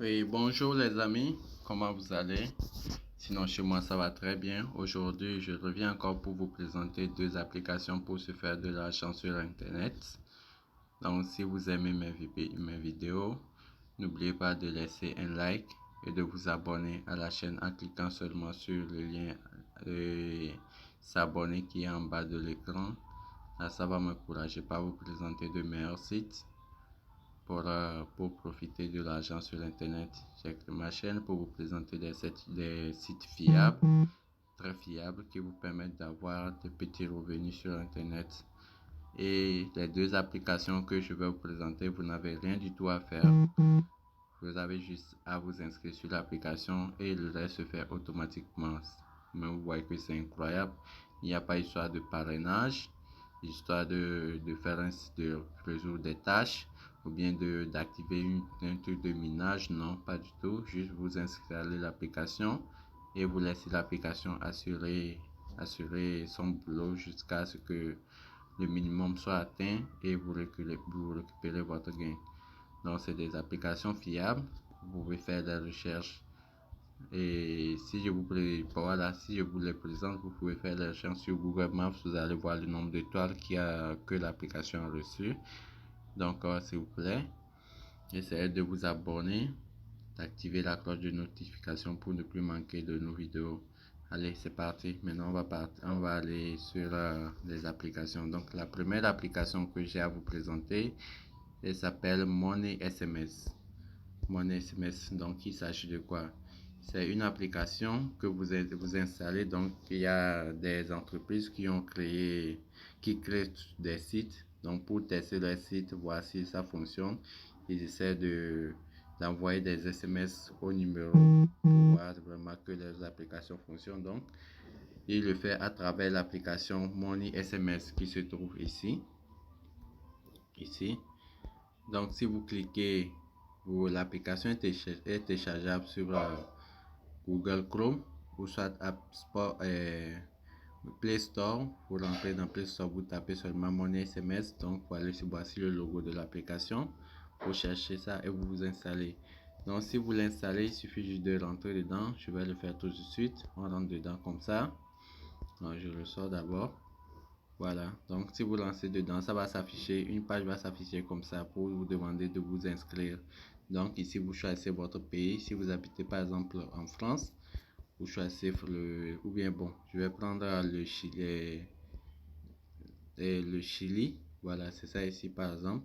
Oui, bonjour les amis, comment vous allez? Sinon, chez moi, ça va très bien. Aujourd'hui, je reviens encore pour vous présenter deux applications pour se faire de l'argent sur Internet. Donc, si vous aimez mes vidéos, n'oubliez pas de laisser un like et de vous abonner à la chaîne en cliquant seulement sur le lien s'abonner qui est en bas de l'écran. Là, ça va m'encourager à vous présenter de meilleurs sites pour profiter de l'argent sur Internet. J'ai créé ma chaîne pour vous présenter des sites fiables, très fiables, qui vous permettent d'avoir de petits revenus sur Internet. Et les deux applications que je vais vous présenter, vous n'avez rien du tout à faire. Vous avez juste à vous inscrire sur l'application et le reste se fait automatiquement. Mais vous voyez que c'est incroyable. Il n'y a pas histoire de parrainage, histoire de faire de résoudre des tâches ou bien d'activer un truc de minage. Non, pas du tout. Juste vous installez l'application et vous laissez l'application assurer son boulot jusqu'à ce que le minimum soit atteint et vous récupérez votre gain. Donc, c'est des applications fiables. Vous pouvez faire des recherches. Et si je vous les présente, vous pouvez faire des recherches sur Google Maps. Vous allez voir le nombre d'étoiles que l'application a reçu. Donc, s'il vous plaît, essayez de vous abonner, d'activer la cloche de notification pour ne plus manquer de nos vidéos. Allez, c'est parti. Maintenant, on va aller sur les applications. Donc, la première application que j'ai à vous présenter, elle s'appelle Money SMS. Mon SMS, donc il s'agit de quoi? C'est une application que vous installez. Donc il y a des entreprises qui créent des sites. Donc pour tester les sites, voir si ça fonctionne, ils essaient d'envoyer des SMS au numéro pour voir vraiment que les applications fonctionnent. Donc il le fait à travers l'application Money SMS qui se trouve ici. Donc si vous cliquez, l'application est téléchargeable sur Google Chrome ou soit Play Store. Vous rentrez dans Play Store, vous tapez seulement mon SMS. Donc voici le logo de l'application. Vous cherchez ça et vous vous installez. Donc si vous l'installez, il suffit juste de rentrer dedans. Je vais le faire tout de suite. On rentre dedans comme ça. Donc je le sors d'abord. Voilà, donc si vous lancez dedans, ça va s'afficher, une page va s'afficher comme ça pour vous demander de vous inscrire. Donc ici, vous choisissez votre pays. Si vous habitez par exemple en France, vous choisissez ou bien bon, je vais prendre le Chili. Voilà, c'est ça ici par exemple.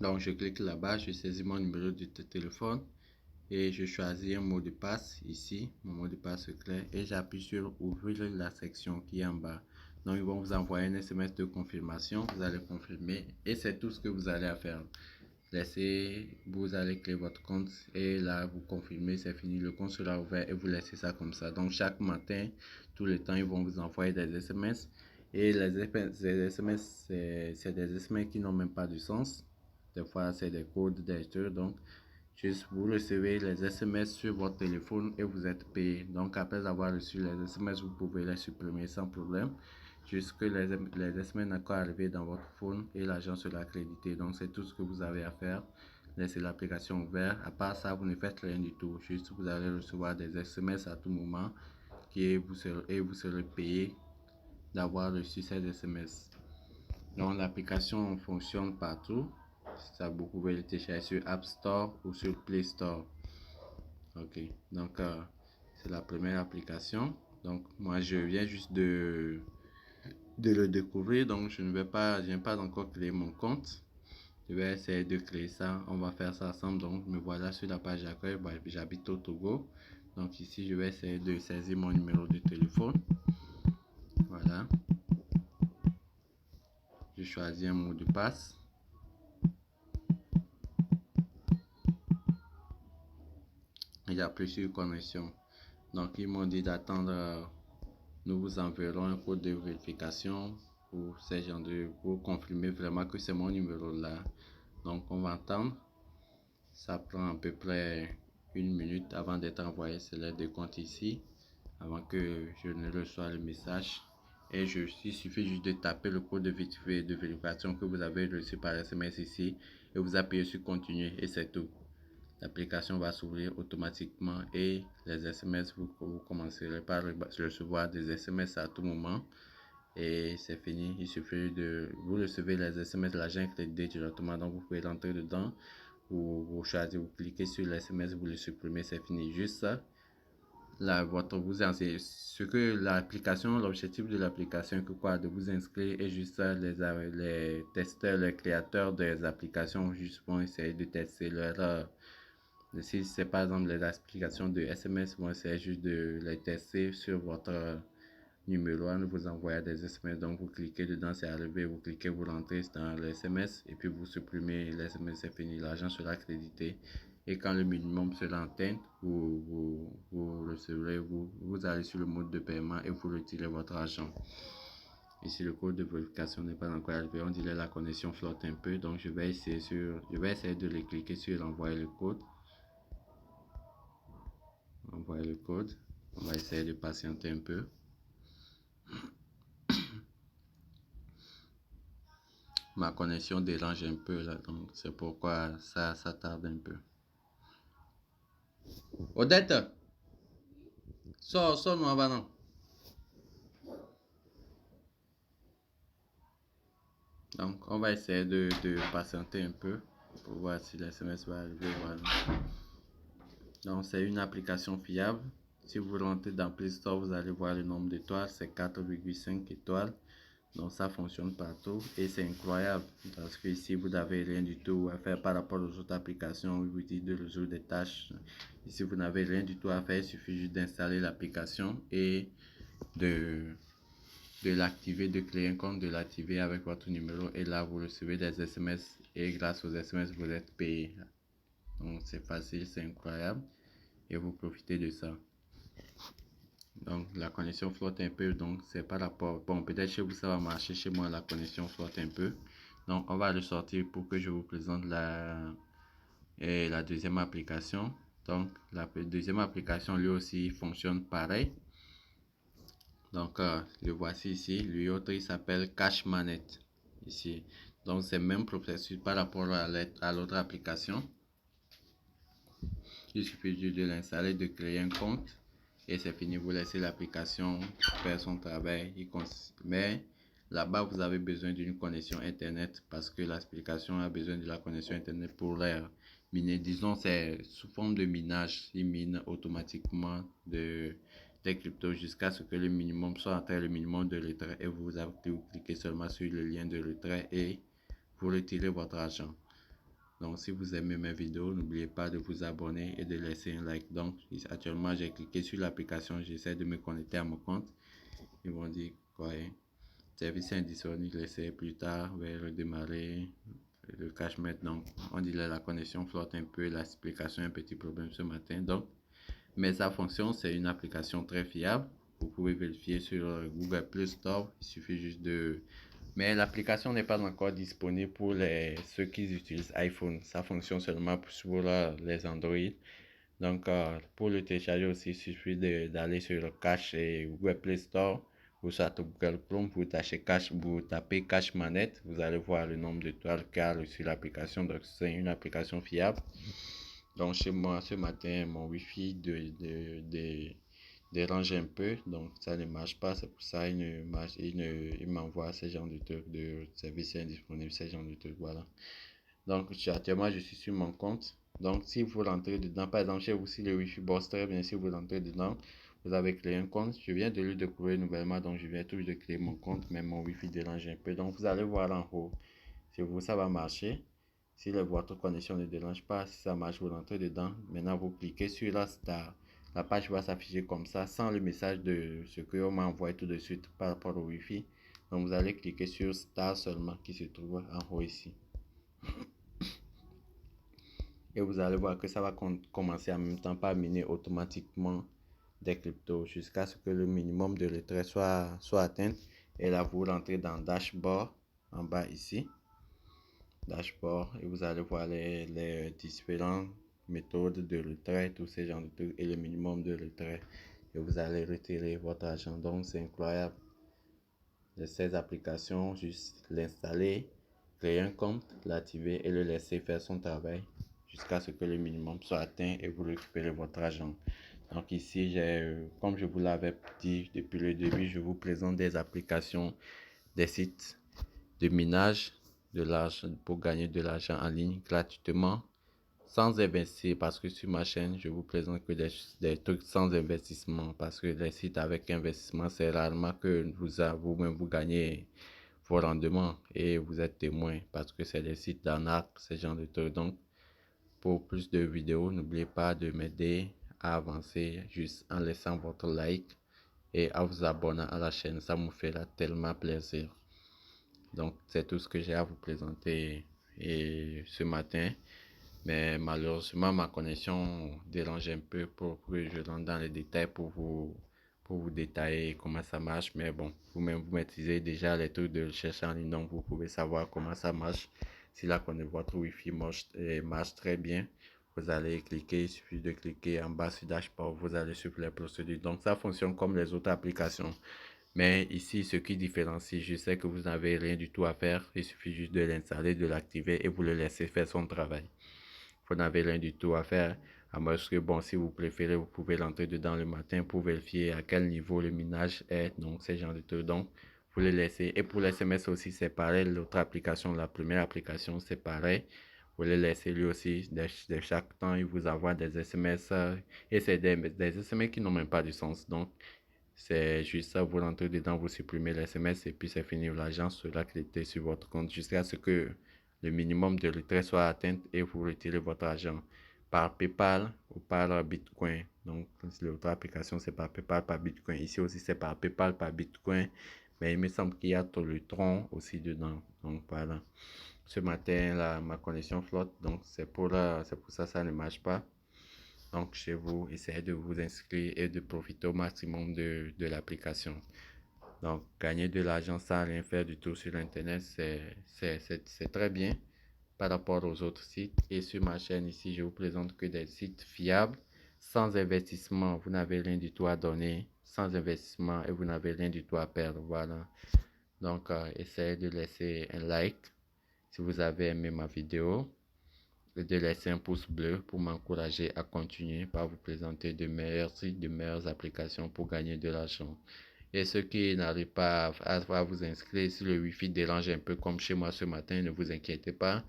Donc je clique là-bas, je saisis mon numéro de téléphone et je choisis un mot de passe ici, mon mot de passe secret, et j'appuie sur ouvrir la section qui est en bas. Donc ils vont vous envoyer un SMS de confirmation, vous allez confirmer et c'est tout ce que vous allez faire. Vous allez créer votre compte et là vous confirmez, c'est fini, le compte sera ouvert et vous laissez ça comme ça. Donc chaque matin, tout le temps, ils vont vous envoyer des SMS et les SMS, c'est des SMS qui n'ont même pas de sens. Des fois, c'est des codes, des trucs. Donc, juste vous recevez les SMS sur votre téléphone et vous êtes payé. Donc, après avoir reçu les SMS, vous pouvez les supprimer sans problème. Jusque les SMS n'ont arrivé dans votre phone et l'argent sera crédité. Donc, c'est tout ce que vous avez à faire. Laissez l'application ouverte. À part ça, vous ne faites rien du tout. Juste, vous allez recevoir des SMS à tout moment et vous serez payé d'avoir reçu ces SMS. Donc, l'application fonctionne partout. Ça, vous pouvez le télécharger sur App Store ou sur Play Store. Ok, donc c'est la première application. Donc, moi, je viens juste de le découvrir. Donc, je n'ai pas encore créé mon compte. Je vais essayer de créer ça. On va faire ça ensemble. Donc, me voilà sur la page d'accueil. J'habite au Togo. Donc, ici, je vais essayer de saisir mon numéro de téléphone. Voilà. Je choisis un mot de passe. Et j'appuie sur connexion. Donc, ils m'ont dit d'attendre. Nous vous enverrons un code de vérification pour ces gens pour confirmer vraiment que c'est mon numéro là. Donc, on va attendre. Ça prend à peu près une minute avant d'être envoyé sur l'aide de compte ici, avant que je ne reçoive le message. Et il suffit juste de taper le code de vérification que vous avez reçu par SMS ici et vous appuyez sur continuer et c'est tout. l'application va s'ouvrir automatiquement et les SMS, vous commencerez par recevoir des SMS à tout moment. Et c'est fini, il suffit de vous recevez les SMS, l'agent est crédité directement, donc vous pouvez rentrer dedans, vous choisissez, vous cliquez sur les SMS, vous le supprimez, c'est fini. Juste ça. Ce que l'application, l'objectif de l'application est que quoi, de vous inscrire et juste ça, les testeurs, les créateurs des applications juste vont essayer de tester leur si c'est par exemple les applications de SMS, vont essayer juste de les tester sur votre numéro en vous envoyant des SMS. Donc vous cliquez dedans, c'est arrivé, vous cliquez, vous rentrez dans les SMS et puis vous supprimez les SMS, c'est fini, l'argent sera crédité. Et quand le minimum sera atteint, vous recevrez, vous allez sur le mode de paiement et vous retirez votre argent. Ici, le code de vérification n'est pas encore arrivé. On dirait la connexion flotte un peu. Donc, je vais essayer de les cliquer sur envoyer le code. Envoyer le code. On va essayer de patienter un peu. Ma connexion dérange un peu là, donc c'est pourquoi ça tarde un peu. Odette, sors-nous avant non. Donc on va essayer de patienter un peu pour voir si l'SMS va arriver. Voilà. Donc c'est une application fiable. Si vous rentrez dans Play Store, vous allez voir le nombre d'étoiles, c'est 4,5 étoiles. Donc ça fonctionne partout et c'est incroyable parce que ici vous n'avez rien du tout à faire par rapport aux autres applications où vous dites de résoudre des tâches. Ici vous n'avez rien du tout à faire, il suffit juste d'installer l'application et de l'activer, de créer un compte, de l'activer avec votre numéro et là vous recevez des SMS et grâce aux SMS vous êtes payé. Donc c'est facile, c'est incroyable et vous profitez de ça. Donc la connexion flotte un peu, donc c'est par rapport, bon peut-être chez vous ça va marcher, chez moi la connexion flotte un peu. Donc on va le sortir pour que je vous présente la deuxième application. Donc la deuxième application lui aussi fonctionne pareil. Donc le voici ici, lui autre il s'appelle CashManet ici. Donc c'est le même processus par rapport à l'autre application. Il suffit juste de l'installer, de créer un compte. Et c'est fini, vous laissez l'application faire son travail. Mais là-bas, vous avez besoin d'une connexion Internet parce que l'application a besoin de la connexion Internet pour miner. Disons, c'est sous forme de minage. Il mine automatiquement des cryptos jusqu'à ce que le minimum soit atteint, le minimum de retrait. Et vous cliquez seulement sur le lien de retrait et vous retirez votre argent. Donc, si vous aimez mes vidéos, n'oubliez pas de vous abonner et de laisser un like. Donc, actuellement, j'ai cliqué sur l'application, j'essaie de me connecter à mon compte. Ils vont dire quoi, service indisponible, laissez plus tard, vais redémarrer le cache maintenant. On dirait la connexion flotte un peu, l'explication un petit problème ce matin. Donc, mais ça fonctionne, c'est une application très fiable. Vous pouvez vérifier sur Google Play Store. Il suffit juste de... Mais l'application n'est pas encore disponible pour ceux qui utilisent iPhone. Ça fonctionne seulement sur les Android. Donc, pour le télécharger aussi, il suffit d'aller sur le cache et Google Play Store ou sur Google Chrome. Vous tapez Cache Manette. Vous allez voir le nombre d'étoiles qu'il y a sur l'application. Donc, c'est une application fiable. Donc chez moi ce matin mon wifi dérange un peu, donc ça ne marche pas, c'est pour ça il m'envoie ce genre de trucs de service indisponible, ce genre de trucs, voilà. Donc actuellement je suis sur mon compte, donc si vous rentrez dedans, par exemple chez vous si le wifi bosse très bien, si vous rentrez dedans, vous avez créé un compte, je viens de le découvrir nouvellement, donc je viens tout juste de créer mon compte, mais mon wifi dérange un peu, donc vous allez voir en haut, chez vous ça va marcher. Si votre connexion ne dérange pas, si ça marche, vous rentrez dedans. Maintenant, vous cliquez sur la star. La page va s'afficher comme ça, sans le message de ce qu'on m'a envoyé tout de suite par rapport au Wi-Fi. Donc, vous allez cliquer sur star seulement qui se trouve en haut ici. Et vous allez voir que ça va commencer en même temps par miner automatiquement des cryptos jusqu'à ce que le minimum de retrait soit atteint. Et là, vous rentrez dans Dashboard en bas ici. Dashboard et vous allez voir les différentes méthodes de retrait, tous ces genres de trucs et le minimum de retrait et vous allez retirer votre argent. Donc c'est incroyable de ces applications, juste l'installer, créer un compte, l'activer et le laisser faire son travail. jusqu'à ce que le minimum soit atteint et vous récupérez votre argent. Donc ici, comme je vous l'avais dit depuis le début, je vous présente des applications, des sites de minage de l'argent pour gagner de l'argent en ligne gratuitement sans investir, parce que sur ma chaîne, je vous présente que des trucs sans investissement, parce que les sites avec investissement, c'est rarement que vous-même vous gagnez vos rendements et vous êtes témoin, parce que c'est des sites d'arnaque, ce genre de trucs. Donc, pour plus de vidéos, n'oubliez pas de m'aider à avancer juste en laissant votre like et en vous abonnant à la chaîne, ça me fera tellement plaisir. Donc, c'est tout ce que j'ai à vous présenter et ce matin. Mais malheureusement, ma connexion dérange un peu pour que je rentre dans les détails pour vous détailler comment ça marche. Mais bon, vous-même, vous maîtrisez déjà les trucs de recherche en ligne, donc vous pouvez savoir comment ça marche. Si là, votre Wi-Fi marche très bien, vous allez cliquer, il suffit de cliquer en bas sur Dashboard, vous allez suivre les procédures. Donc, ça fonctionne comme les autres applications. Mais ici, ce qui différencie, je sais que vous n'avez rien du tout à faire. Il suffit juste de l'installer, de l'activer et vous le laissez faire son travail. Vous n'avez rien du tout à faire. À moins que, bon, si vous préférez, vous pouvez rentrer dedans le matin pour vérifier à quel niveau le minage est. Donc, ce genre de trucs. Donc, vous le laissez. Et pour les SMS aussi, c'est pareil. L'autre application, la première application, c'est pareil. Vous le laissez lui aussi. De chaque temps, il vous envoie des SMS. Et c'est des SMS qui n'ont même pas de sens. Donc, c'est juste ça, vous rentrez dedans, vous supprimez les SMS et puis c'est fini. L'argent sera crédité sur votre compte jusqu'à ce que le minimum de retrait soit atteint et vous retirez votre argent par PayPal ou par Bitcoin. Donc, l'autre application, c'est par PayPal, par Bitcoin. Ici aussi, c'est par PayPal, par Bitcoin. Mais il me semble qu'il y a tout le tronc aussi dedans. Donc, voilà. Ce matin, là, ma connexion flotte. Donc, c'est pour ça que ça ne marche pas. Donc, chez vous, essayez de vous inscrire et de profiter au maximum de l'application. Donc, gagner de l'argent sans rien faire du tout sur Internet, c'est très bien par rapport aux autres sites. Et sur ma chaîne ici, je vous présente que des sites fiables, sans investissement. Vous n'avez rien du tout à donner, sans investissement et vous n'avez rien du tout à perdre. Voilà. Donc, essayez de laisser un like si vous avez aimé ma vidéo et de laisser un pouce bleu pour m'encourager à continuer par vous présenter de meilleurs sites, de meilleures applications pour gagner de l'argent. Et ceux qui n'arrivent pas à vous inscrire, si le Wi-Fi dérange un peu comme chez moi ce matin, ne vous inquiétez pas.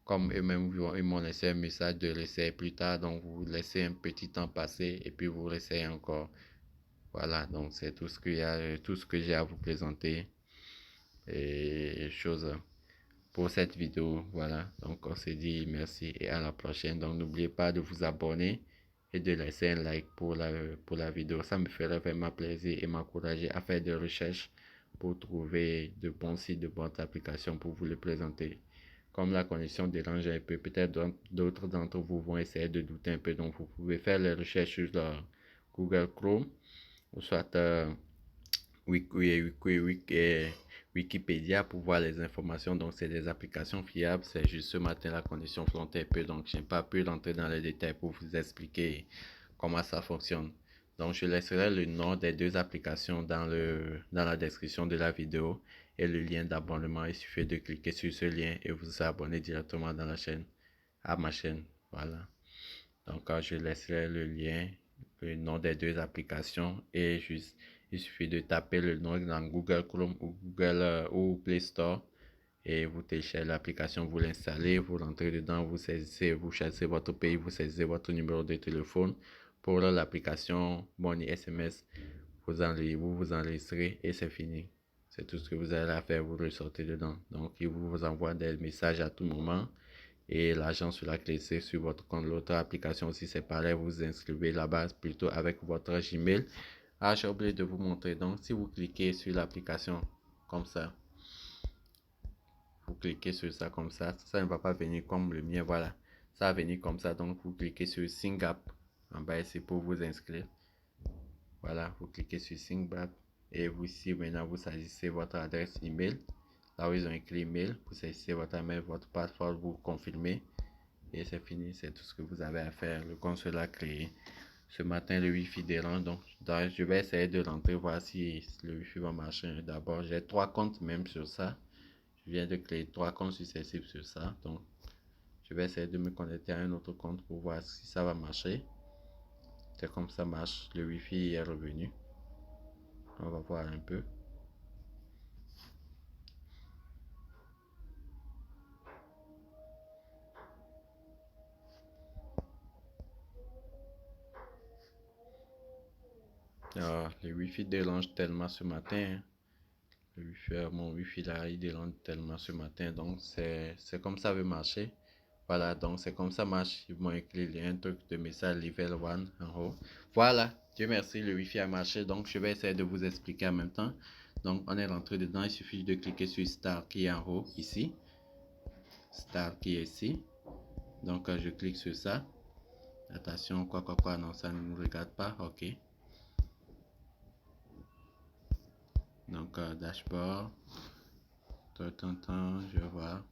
Comme eux-mêmes ils m'ont laissé un message de réessayer plus tard, donc vous laissez un petit temps passer et puis vous réessayez encore. Voilà, donc c'est tout ce tout ce que j'ai à vous présenter. Et chose pour cette vidéo. Voilà, donc on se dit merci et à la prochaine. Donc n'oubliez pas de vous abonner et de laisser un like pour la vidéo. Ça me ferait vraiment plaisir et m'encourager à faire des recherches pour trouver de bons sites, de bonnes applications pour vous les présenter. Comme la connexion dérange un peu, peut-être d'autres d'entre vous vont essayer de douter un peu. Donc vous pouvez faire les recherches sur Google Chrome ou soit Wikipédia pour voir les informations. Donc, c'est des applications fiables. C'est juste ce matin, la connexion flottait un peu. Donc, je n'ai pas pu rentrer dans les détails pour vous expliquer comment ça fonctionne. Donc, je laisserai le nom des deux applications dans la description de la vidéo et le lien d'abonnement. Il suffit de cliquer sur ce lien et vous abonner directement dans la chaîne, à ma chaîne. Voilà. Donc, je laisserai le lien, le nom des deux applications et juste, il suffit de taper le nom dans Google Chrome ou Google ou Play Store et vous téléchargez l'application, vous l'installez, vous rentrez dedans, vous saisissez, vous choisissez votre pays, vous saisissez votre numéro de téléphone. Pour l'application Money SMS, vous enregistrez et c'est fini. C'est tout ce que vous avez à faire, vous ressortez dedans. Donc, il vous envoie des messages à tout moment et l'argent sera glissé sur votre compte. L'autre application aussi, c'est pareil, vous vous inscrivez là-bas plutôt avec votre Gmail. Ah, j'ai oublié de vous montrer. Donc, si vous cliquez sur l'application comme ça, vous cliquez sur ça comme ça ne va pas venir comme le mien, voilà. Ça va venir comme ça, donc vous cliquez sur SingApp en bas ici pour vous inscrire. Voilà, vous cliquez sur SingApp et vous ici maintenant vous saisissez votre adresse email. Là où ils ont écrit email, vous saisissez votre email, votre password, vous confirmez et c'est fini, c'est tout ce que vous avez à faire. Le compte sera créé. Ce matin, le Wi-Fi dérange, donc je vais essayer de rentrer, voir si le Wi-Fi va marcher. D'abord, j'ai 3 comptes même sur ça. Je viens de créer 3 comptes successifs sur ça. Donc, Je vais essayer de me connecter à un autre compte pour voir si ça va marcher. C'est comme ça marche. Le Wi-Fi est revenu. On va voir un peu. Le Wi-Fi dérange tellement ce matin. Mon Wi-Fi là, il dérange tellement ce matin. Donc, c'est comme ça veut marcher. Voilà, donc c'est comme ça marche. Ils m'ont écrit un truc de message level 1 en haut. Voilà, Dieu merci, le Wi-Fi a marché. Donc, je vais essayer de vous expliquer en même temps. Donc, on est rentré dedans. Il suffit de cliquer sur Start qui est en haut ici. Start qui est ici. Donc, je clique sur ça. Attention, quoi, non, ça ne nous regarde pas. OK. Donc, dashboard. Je vois.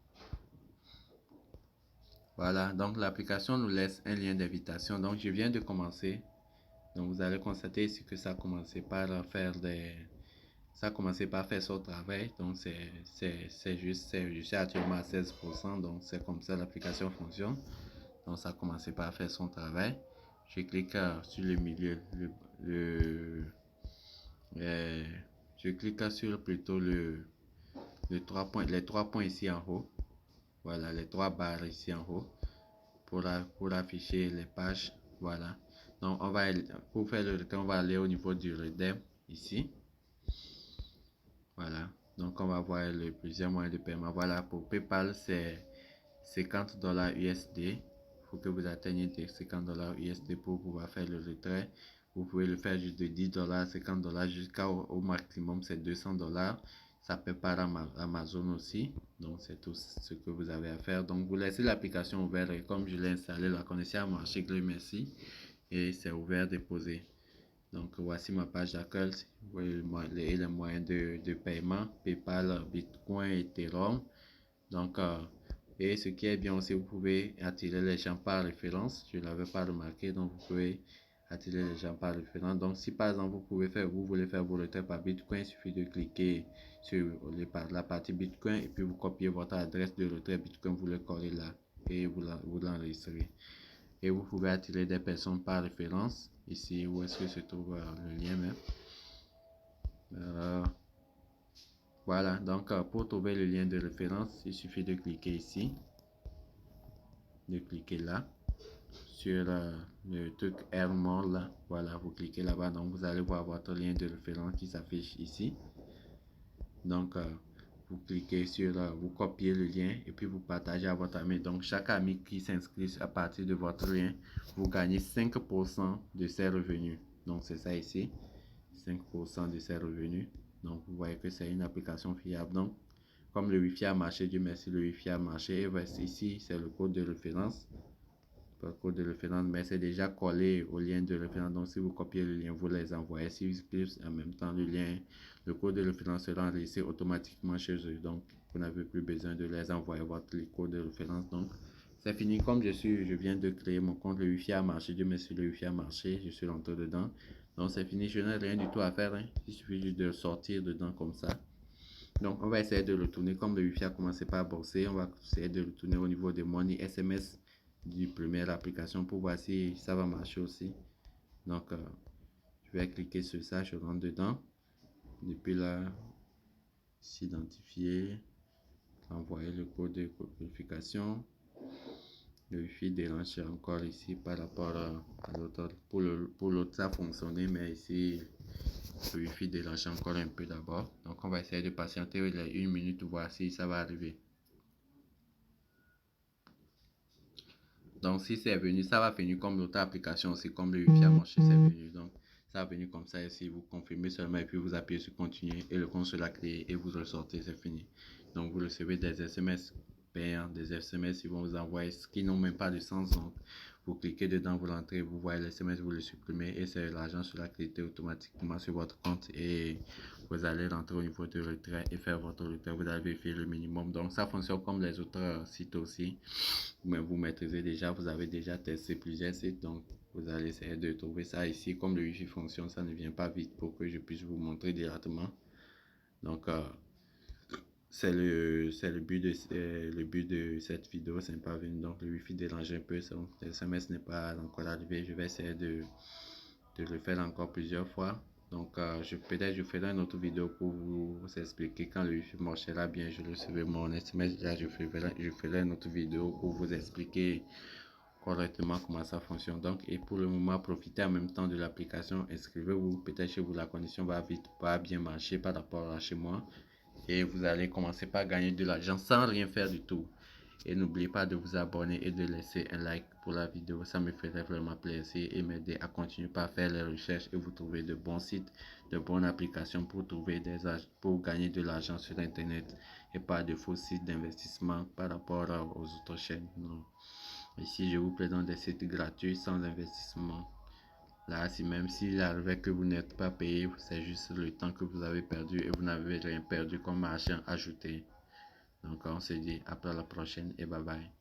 Voilà, donc l'application nous laisse un lien d'invitation. Donc, je viens de commencer. Donc, vous allez constater ici que ça a commencé par faire Ça a commencé par faire son travail. Donc, je suis actuellement à 16%. Donc, c'est comme ça l'application fonctionne. Donc, ça a commencé par faire son travail. Je clique sur le milieu, euh, je clique sur plutôt les 3 points ici en haut. Voilà, les 3 barres ici en haut pour afficher les pages. Voilà. Donc, pour faire le retrait, on va aller au niveau du redeem ici. Voilà. Donc, on va voir le plusieurs moyens de paiement. Voilà, pour PayPal, c'est 50 $ USD. Il faut que vous atteigniez des 50 $ USD pour pouvoir faire le retrait. Vous pouvez le faire juste de 10 $, 50 $ jusqu'au maximum, c'est 200 $. Ça peut par Amazon aussi. Donc, c'est tout ce que vous avez à faire. Donc, vous laissez l'application ouverte. Et comme je l'ai installé, la connexion a marché, merci. Et c'est ouvert, déposé. Donc, voici ma page d'accueil et les moyens de paiement, PayPal, Bitcoin, Ethereum. Donc, et ce qui est bien aussi, vous pouvez attirer les gens par référence. Je ne l'avais pas remarqué, donc vous pouvez attirer les gens par référence. Donc, si par exemple, vous voulez faire vos retraits par Bitcoin, il suffit de cliquer sur la partie Bitcoin et puis vous copiez votre adresse de retrait Bitcoin, vous le collez là et vous l'enregistrez. Et vous pouvez attirer des personnes par référence. Ici, où est-ce que se trouve le lien même. Voilà, donc pour trouver le lien de référence, il suffit de cliquer ici. De cliquer là. Sur le truc Airmore là. Voilà, vous cliquez là-bas. Donc, vous allez voir votre lien de référence qui s'affiche ici. Donc, vous cliquez sur, vous copiez le lien et puis vous partagez à votre ami. Donc, chaque ami qui s'inscrit à partir de votre lien, vous gagnez 5% de ses revenus. Donc, c'est ça ici, 5% de ses revenus. Donc, vous voyez que c'est une application fiable. Donc, comme le Wi-Fi a marché, Dieu merci, le Wi-Fi a marché. Et voici ici, c'est le code de référence. Le code de référence, mais c'est déjà collé au lien de référence. Donc, si vous copiez le lien, vous les envoyez. Si vous cliquez en même temps le lien, le code de référence sera enregistré automatiquement chez eux. Donc, vous n'avez plus besoin de les envoyer votre code de référence. Donc, c'est fini. Comme je viens de créer mon compte, le Wi-Fi a marché. Dieu merci, le Wi-Fi a marché. Je suis rentré dedans. Donc, c'est fini. Je n'ai rien du tout à faire. Hein. Il suffit juste de sortir dedans comme ça. Donc, on va essayer de retourner. Comme le Wi-Fi a commencé par bosser, on va essayer de retourner au niveau de Money SMS du première application pour voir si ça va marcher aussi. Donc, je vais cliquer sur ça, je rentre dedans. Depuis là, s'identifier, envoyer le code de vérification. Le Wi-Fi dérange encore ici par rapport à l'autre. Pour l'autre, ça a fonctionné, mais ici, le Wi-Fi dérange encore un peu d'abord. Donc, on va essayer de patienter une minute, voir si ça va arriver. Donc, si c'est venu, ça va venir comme l'autre application aussi, comme le Wi-Fi a marché, c'est venu. Donc, ça va venir comme ça ici. Vous confirmez seulement et puis vous appuyez sur continuer et le compte sera créé et vous ressortez, c'est fini. Donc, vous recevez des SMS payants, des SMS, ils vont vous envoyer ce qui n'ont même pas de sens. Donc, vous cliquez dedans, vous l'entrez, vous voyez les SMS, vous le supprimez et c'est l'argent sera crédité automatiquement sur votre compte et vous allez rentrer au niveau de retrait et faire votre retrait. Vous allez vérifier le minimum. Donc, ça fonctionne comme les autres sites aussi. Mais vous maîtrisez déjà, vous avez déjà testé plusieurs sites, donc vous allez essayer de trouver ça ici. Comme le Wi-Fi fonctionne, ça ne vient pas vite pour que je puisse vous montrer directement. Donc, le but de cette vidéo, c'est pas venir. Donc, le wifi dérange un peu. Donc, le SMS n'est pas encore arrivé. Je vais essayer de le faire encore plusieurs fois. Donc, peut-être je ferai une autre vidéo pour vous expliquer quand le wifi marchera bien. Je recevrai mon SMS. Là, je ferai une autre vidéo pour vous expliquer correctement comment ça fonctionne. Donc, et pour le moment, profitez en même temps de l'application. Inscrivez-vous. Peut-être chez vous, la connexion va vite, pas bien marcher par rapport à chez moi. Et vous allez commencer par gagner de l'argent sans rien faire du tout. Et n'oubliez pas de vous abonner et de laisser un like pour la vidéo. Ça me ferait vraiment plaisir et m'aider à continuer par faire les recherches et vous trouver de bons sites, de bonnes applications pour gagner de l'argent sur Internet et pas de faux sites d'investissement par rapport aux autres chaînes. Non. Ici, je vous présente des sites gratuits sans investissement. Là, si même s'il arrivait que vous n'êtes pas payé, c'est juste le temps que vous avez perdu et vous n'avez rien perdu comme argent ajouté. Donc, on se dit après la prochaine et bye bye.